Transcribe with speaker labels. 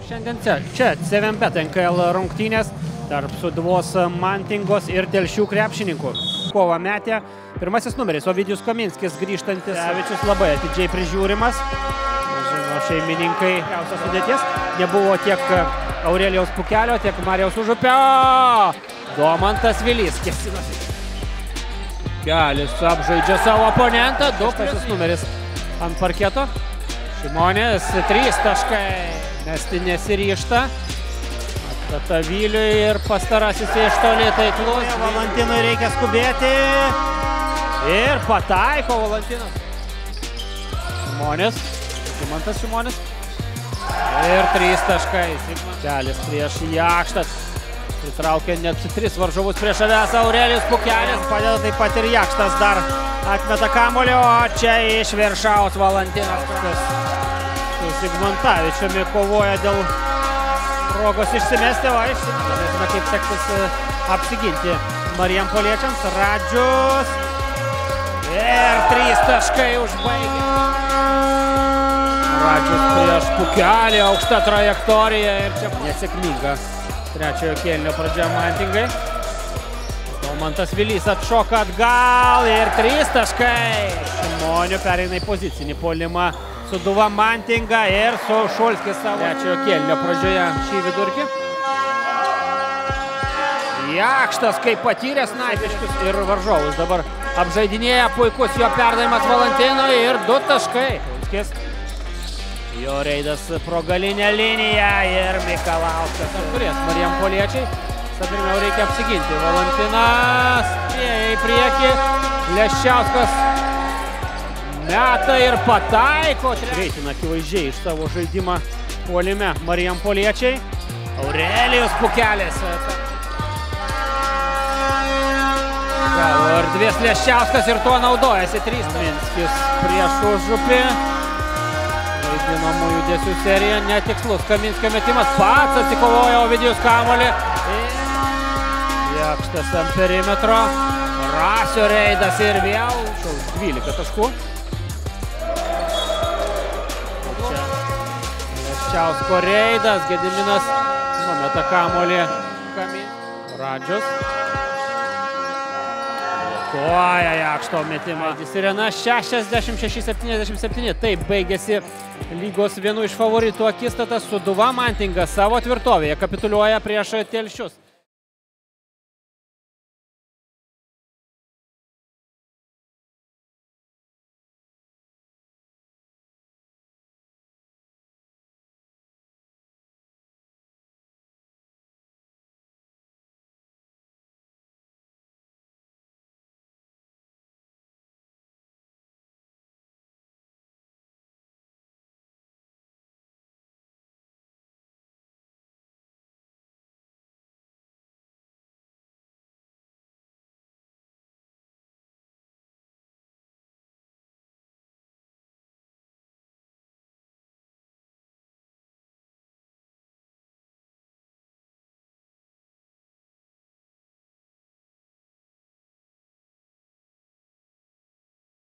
Speaker 1: Šiandien čia CVMBet NKL rungtynės tarp Sūduvos Mantingos ir Telšių krepšininkų. Kovą metė pirmasis numeris Ovidijus Kaminskis grįžtantis. Sevičius labai atidžiai prižiūrimas. Žino šeimininkai geriausios sudėties. Nebuvo tiek Aurelijaus Pukelio, tiek Marijaus Užupio. Domantas Vilys kėsinosi. Pukelis apžaidžia savo oponentą. Pirmasis numeris ant parketo. Šimonis 3 taškai. Mesti nesiryžta. Atstata Viliui ir pastarasis iš toli taiklus. Valantinui reikia skubėti. Ir pataiko Valantinas. Šimonis. Simantas Šimonis. Ir 3 taškai. Pukelis prieš Jakštas. Pritraukia net 3 varžovus prieš savęs. Aurelijus Pukelis. Padeda taip pat ir Jakštas dar atmeta kamuolio. O čia iš viršaus Valantinas. Su Sigmantavičiumi kovoja dėl progos išsimesti. Žiūrėsime, kaip seksis apsiginti marijampoliečiams. Radžius. Ir 3 taškai užbaigia. Radžius prieš Pukelį. Aukšta trajektorija. Ir čia nesėkminga trečiojo kėlinio pradžia Mantingai. Domantas Vilys atšoka atgal. Ir 3 taškai. Šimonių pereina į pozicinį puolimą. Sūduva Mantinga ir su Šulskis savo trečiojo kėlinio pradžioje šį vidurkį. Jakštas kaip patyręs snaipiškius ir varžovus dabar apžaidinėja. Puikus jo perdavimas Valantinui ir 2 taškai. Šulskis. Jo reidas pro galinę liniją ir Mikalauskas. Turės marijampoliečiai. Pirmiau reikia apsiginti. Valantinas į priekį. Leščiauskas meta ir pataiko. Greitina akivaizdžiai iš savo žaidimą puolime marijampoliečiai. Aurelijus Pukelis. Gavo erdvės Leščiauskas ir tuo naudojasi. 3 Kaminskis prieš Užupį. Vaidinamų judesių serija netikslus. Kaminskio metimas pats atsikovoja Ovidijus kamuolį. Jakštas ant perimetro. Rasio reidas ir vėl 12 taškų. Leščiausko reidas. Gediminas numeta kamuolį. Radžius. Koja Jakšto metimą. Sirena 66-77. Taip baigėsi lygos vienu iš favoritų akistata. Sūduva Mantinga savo tvirtovėje kapituliuoja prieš Telšius.